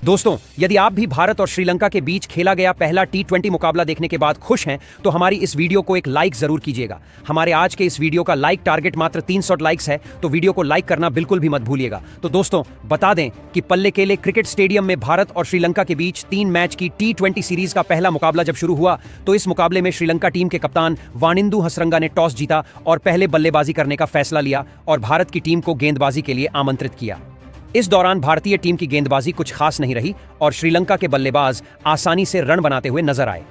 दोस्तों, यदि आप भी भारत और श्रीलंका के बीच खेला गया पहला T20 मुकाबला देखने के बाद खुश हैं, तो हमारी इस वीडियो को एक लाइक जरूर कीजिएगा। हमारे आज के इस वीडियो का लाइक टारगेट मात्र 300 लाइक्स है, तो वीडियो को लाइक करना बिल्कुल भी मत भूलिएगा। तो दोस्तों, बता दें कि पल्लेकेले क्रिकेट स्टेडियम में भारत और श्रीलंका के बीच 3 मैच की T20 सीरीज का पहला मुकाबला जब शुरू हुआ, तो इस मुकाबले में श्रीलंका टीम के कप्तान वानिंदु हसरंगा ने टॉस जीता और पहले बल्लेबाजी करने का फैसला लिया और भारत की टीम को गेंदबाजी के लिए आमंत्रित किया। इस दौरान भारतीय टीम की गेंदबाजी कुछ खास नहीं रही और श्रीलंका के बल्लेबाज आसानी से रन बनाते हुए नजर आए।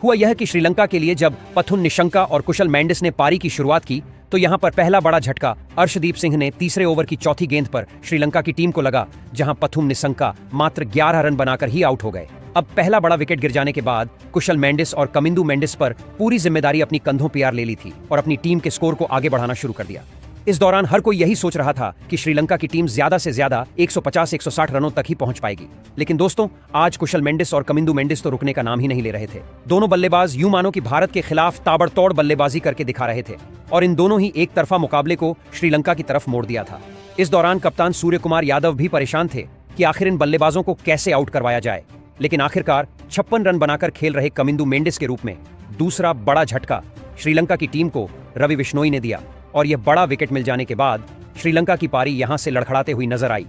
हुआ यह कि श्रीलंका के लिए जब पथुन निशंका और कुशल मेंडिस ने पारी की शुरुआत की, तो यहां पर पहला बड़ा झटका अर्शदीप सिंह ने तीसरे ओवर की चौथी गेंद पर श्रीलंका की टीम को लगा, जहां पथुन निशंका मात्र 11 रन बनाकर ही आउट हो गए। अब पहला बड़ा विकेट गिर जाने के बाद कुशल मेंडिस और कमिंदु मेंडिस पर पूरी जिम्मेदारी अपनी कंधों पर ले ली थी और अपनी टीम के स्कोर को आगे बढ़ाना शुरू कर दिया। इस दौरान हर कोई यही सोच रहा था कि श्रीलंका की टीम ज्यादा से ज्यादा 150-160 रनों तक ही पहुंच पाएगी। लेकिन दोस्तों, आज कुशल मेंडिस और कमिंदु मेंडिस तो रुकने का नाम ही नहीं ले रहे थे। दोनों बल्लेबाज यूं मानो कि भारत के खिलाफ ताबड़तोड़ बल्लेबाजी करके दिखा रहे थे और इन दोनों ही एक तरफा मुकाबले को श्रीलंका की तरफ मोड़ दिया था। इस दौरान कप्तान सूर्य कुमार यादव भी परेशान थे कि आखिर इन बल्लेबाजों को कैसे आउट करवाया जाए। लेकिन आखिरकार 56 रन बनाकर खेल रहे कमिंदु मेंडिस के रूप में दूसरा बड़ा झटका श्रीलंका की टीम को रवि बिश्नोई ने दिया और यह बड़ा विकेट मिल जाने के बाद श्रीलंका की पारी यहां से लड़खड़ाते हुई नजर आई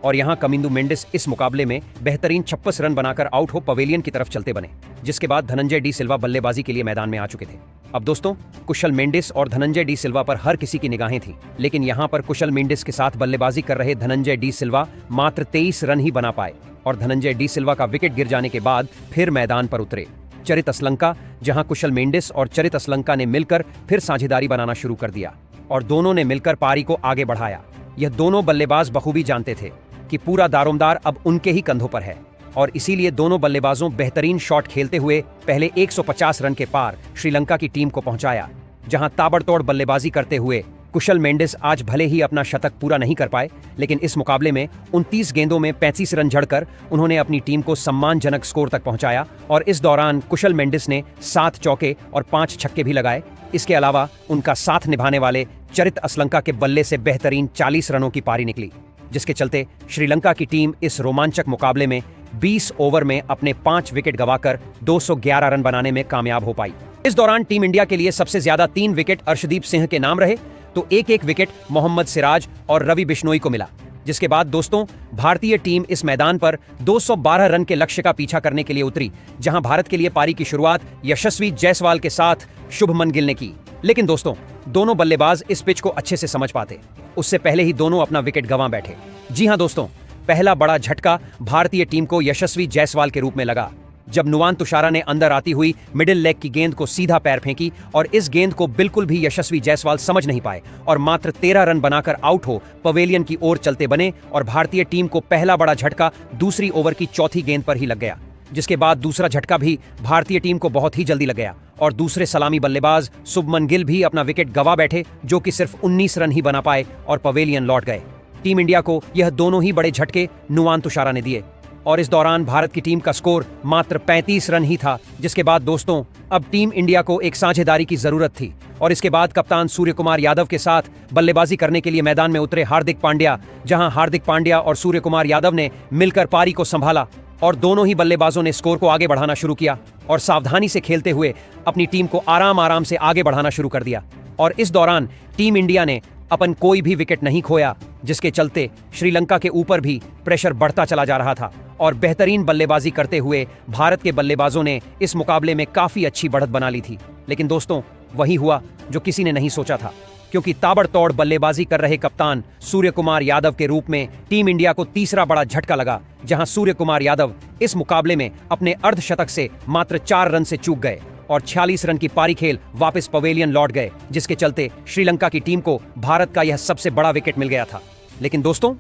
और यहां कमिंदु मेंडिस इस मुकाबले में बेहतरीन 56 रन बनाकर आउट हो पवेलियन की तरफ चलते बने, जिसके बाद धनंजय डी सिल्वा बल्लेबाजी के लिए मैदान में आ चुके थे। अब दोस्तों, कुशल मेंडिस और धनंजय डी सिल्वा पर हर किसी की निगाहें थी, लेकिन यहां पर कुशल मेंडिस के साथ बल्लेबाजी कर रहे धनंजय डी सिल्वा मात्र 23 रन ही बना पाए और धनंजय डी सिल्वा का विकेट गिर जाने के बाद फिर मैदान पर उतरे चरित असलंका, जहां कुशल मेंडिस और चरित असलंका ने मिलकर फिर साझेदारी बनाना शुरू कर दिया और दोनों ने मिलकर पारी को आगे बढ़ाया। यह दोनों बल्लेबाज बखूबी जानते थे कि पूरा दारोमदार अब उनके ही कंधों पर है और इसीलिए दोनों बल्लेबाजों बेहतरीन शॉट खेलते हुए पहले 150 रन के पार श्रीलंका की टीम को पहुंचाया, जहां ताबड़तोड़ बल्लेबाजी करते हुए कुशल मेंडिस आज भले ही अपना शतक पूरा नहीं कर पाए, लेकिन इस मुकाबले में 29 गेंदों में 35 रन जड़कर उन्होंने अपनी टीम को सम्मानजनक स्कोर तक पहुंचाया और इस दौरान कुशल मेंडिस ने 7 चौके और 5 छक्के भी लगाए। इसके अलावा उनका साथ निभाने वाले चरित असलंका के बल्ले से बेहतरीन 40 रनों की पारी निकली, जिसके चलते श्रीलंका की टीम इस रोमांचक मुकाबले में 20 ओवर में अपने 5 विकेट गंवाकर 211 रन बनाने में कामयाब हो पाई। इस दौरान टीम इंडिया के लिए सबसे ज्यादा 3 विकेट अर्शदीप सिंह के नाम रहे, तो एक विकेट मोहम्मद सिराज और रवि बिश्नोई को मिला। जिसके बाद दोस्तों, भारतीय टीम इस मैदान पर 212 रन के लक्ष्य का पीछा करने के लिए उतरी, जहां भारत के लिए पारी की शुरुआत यशस्वी जायसवाल के साथ शुभमन गिल ने की। लेकिन दोस्तों, दोनों बल्लेबाज इस पिच को अच्छे से समझ पाते, उससे पहले ही दोनों अपना विकेट गंवा बैठे। जी हां दोस्तों, पहला बड़ा झटका भारतीय टीम को यशस्वी जायसवाल के रूप में लगा, जब नुवान तुषारा ने अंदर आती हुई मिडिल लेग की गेंद को सीधा पैर फेंकी और इस गेंद को बिल्कुल भी यशस्वी जायसवाल समझ नहीं पाए और मात्र 13 रन बनाकर आउट हो पवेलियन की ओर चलते बने और भारतीय टीम को पहला बड़ा झटका दूसरी ओवर की चौथी गेंद पर ही लग गया, जिसके बाद दूसरा झटका भी भारतीय टीम को बहुत ही जल्दी लग गया और दूसरे सलामी बल्लेबाज शुभमन गिल भी अपना विकेट गंवा बैठे, जो कि सिर्फ 19 रन ही बना पाए और पवेलियन लौट गए। टीम इंडिया को यह दोनों ही बड़े झटके नुवान तुषारा ने दिए और इस दौरान भारत की टीम का स्कोर मात्र 35 रन ही था, जिसके बाद दोस्तों, अब टीम इंडिया को एक साझेदारी की जरूरत थी और इसके बाद कप्तान सूर्य कुमार यादव के साथ बल्लेबाजी करने के लिए मैदान में उतरे हार्दिक पांड्या, जहां हार्दिक पांड्या और सूर्य कुमार यादव ने मिलकर पारी को संभाला और दोनों ही बल्लेबाजों ने स्कोर को आगे बढ़ाना शुरू किया और सावधानी से खेलते हुए अपनी टीम को आराम से आगे बढ़ाना शुरू कर दिया और इस दौरान टीम इंडिया ने अपन कोई भी विकेट नहीं खोया, जिसके चलते श्रीलंका के ऊपर भी प्रेशर बढ़ता चला जा रहा था और बेहतरीन बल्लेबाजी करते हुए भारत के बल्लेबाजों ने इस मुकाबले में काफी अच्छी बढ़त बना ली थी। लेकिन दोस्तों, वही हुआ जो किसी ने नहीं सोचा था, क्योंकि ताबड़तोड़ बल्लेबाजी कर रहे कप्तान सूर्य कुमार यादव के रूप में टीम इंडिया को तीसरा बड़ा झटका लगा, जहां सूर्य कुमार यादव इस मुकाबले में अपने अर्धशतक से मात्र 4 रन से चूक गए और 46 रन की पारी खेल वापस पवेलियन लौट गए, जिसके चलते श्रीलंका की टीम को भारत का यह सबसे बड़ा विकेट मिल गया था। लेकिन दोस्तों,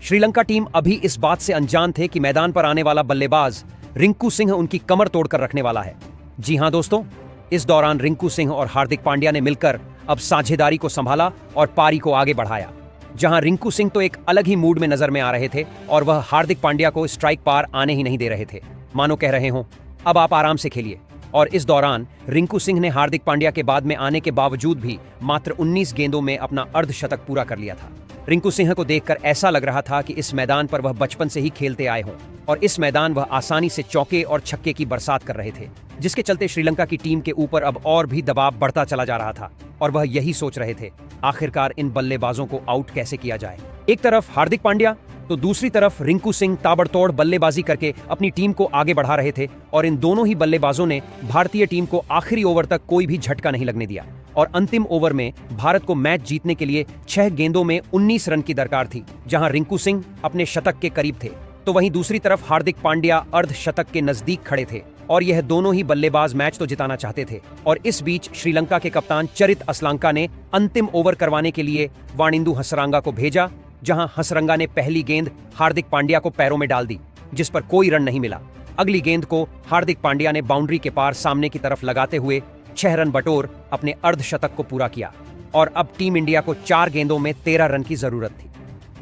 श्रीलंका टीम अभी इस बात से अनजान थे कि मैदान पर आने वाला बल्लेबाज रिंकू सिंह उनकी कमर तोड़कर रखने वाला है। जी हां दोस्तों, इस दौरान रिंकू सिंह और हार्दिक पांड्या ने मिलकर अब साझेदारी को संभाला और पारी को आगे बढ़ाया, जहां रिंकू सिंह तो एक अलग ही मूड में नजर में आ रहे थे और वह हार्दिक पांड्या को स्ट्राइक पार आने ही नहीं दे रहे थे, मानो कह रहे हों अब आप आराम से खेलिए। और इस दौरान रिंकू सिंह ने हार्दिक पांड्या के बाद में आने के बावजूद भी मात्र 19 गेंदों में अपना अर्धशतक पूरा कर लिया था। रिंकू सिंह को देखकर ऐसा लग रहा था कि इस मैदान पर वह बचपन से ही खेलते आए हों और इस मैदान वह आसानी से चौके और छक्के की बरसात कर रहे थे, जिसके चलते श्रीलंका की टीम के ऊपर अब और भी दबाव बढ़ता चला जा रहा था और वह यही सोच रहे थे आखिरकार इन बल्लेबाजों को आउट कैसे किया जाए। एक तरफ हार्दिक पांड्या तो दूसरी तरफ रिंकू सिंह ताबड़तोड़ बल्लेबाजी करके अपनी टीम को आगे बढ़ा रहे थे और इन दोनों ही बल्लेबाजों ने भारतीय टीम को आखिरी ओवर तक कोई भी झटका नहीं लगने दिया और अंतिम ओवर में भारत को मैच जीतने के लिए 6 गेंदों में 19 रन की दरकार थी, जहां रिंकू सिंह अपने शतक के करीब थे तो वहीं दूसरी तरफ हार्दिक पांड्या अर्धशतक के नजदीक खड़े थे और यह दोनों ही बल्लेबाज मैच तो जिताना चाहते थे। और इस बीच श्रीलंका के कप्तान चरित असलांका ने अंतिम ओवर करवाने के लिए वाणिंदु हसरंगा को भेजा, जहां हसरंगा ने पहली गेंद हार्दिक पांड्या को पैरों में डाल दी, जिस पर कोई रन नहीं मिला। अगली गेंद को हार्दिक पांड्या ने बाउंड्री के पार सामने की तरफ लगाते हुए 6 रन बटोर अपने अर्धशतक को पूरा किया और अब टीम इंडिया को 4 गेंदों में 13 रन की जरूरत थी।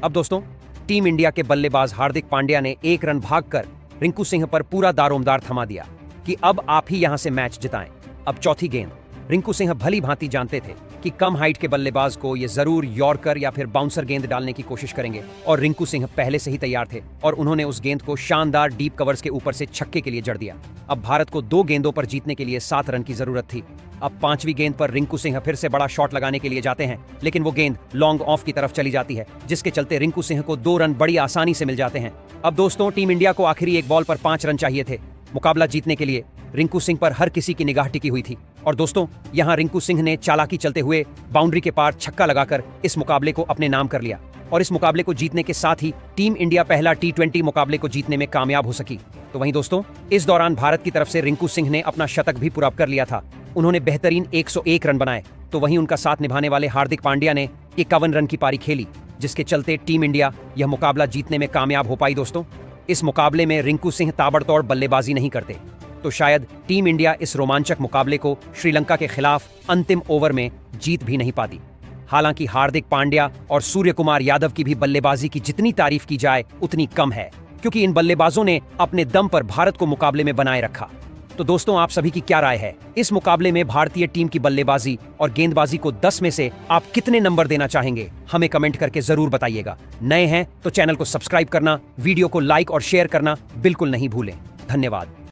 अब दोस्तों, टीम इंडिया के बल्लेबाज हार्दिक पांड्या ने 1 रन भागकर रिंकू सिंह पर पूरा दारोमदार थमा दिया कि अब आप ही यहां से मैच जिताएं। अब चौथी गेंद रिंकू सिंह भली भांति जानते थे कि कम हाइट के बल्लेबाज को ये जरूर यॉर्कर या फिर बाउंसर गेंद डालने की कोशिश करेंगे और रिंकू सिंह पहले से ही तैयार थे और उन्होंने उस गेंद को शानदार डीप कवर्स के ऊपर से छक्के के लिए जड़ दिया। अब भारत को 2 गेंदों पर जीतने के लिए 7 रन की जरूरत थी। अब 5वीं गेंद पर रिंकू सिंह फिर से बड़ा शॉट लगाने के लिए जाते हैं, लेकिन वो गेंद लॉन्ग ऑफ की तरफ चली जाती है, जिसके चलते रिंकू सिंह को 2 रन बड़ी आसानी से मिल जाते हैं। अब दोस्तों, टीम इंडिया को आखिरी एक बॉल पर 5 रन चाहिए थे मुकाबला जीतने के लिए। रिंकू सिंह पर हर किसी की निगाह टिकी हुई थी और दोस्तों, यहां रिंकू सिंह ने चालाकी चलते हुए बाउंड्री के पार छक्का लगाकर इस मुकाबले को अपने नाम कर लिया और इस मुकाबले को जीतने के साथ ही टीम इंडिया पहला T20 मुकाबले को जीतने में कामयाब हो सकी। तो वहीं दोस्तों, इस दौरान भारत की तरफ से रिंकू सिंह ने अपना शतक भी पूरा कर लिया था। उन्होंने बेहतरीन 101 रन बनाए, तो वहीं उनका साथ निभाने वाले हार्दिक पांड्या ने 51 रन की पारी खेली, जिसके चलते टीम इंडिया यह मुकाबला जीतने में कामयाब हो पाई। दोस्तों, इस मुकाबले में रिंकू सिंह ताबड़तोड़ बल्लेबाजी नहीं करते तो शायद टीम इंडिया इस रोमांचक मुकाबले को श्रीलंका के खिलाफ अंतिम ओवर में जीत भी नहीं पाती। हालांकि हार्दिक पांड्या और सूर्य कुमार यादव की भी बल्लेबाजी की जितनी तारीफ की जाए उतनी कम है, क्योंकि इन बल्लेबाजों ने अपने दम पर भारत को मुकाबले में बनाए रखा। तो दोस्तों, आप सभी की क्या राय है? इस मुकाबले में भारतीय टीम की बल्लेबाजी और गेंदबाजी को 10 में से आप कितने नंबर देना चाहेंगे? हमें कमेंट करके जरूर बताइएगा। नए हैं तो चैनल को सब्सक्राइब करना, वीडियो को लाइक और शेयर करना बिल्कुल नहीं भूलें। धन्यवाद।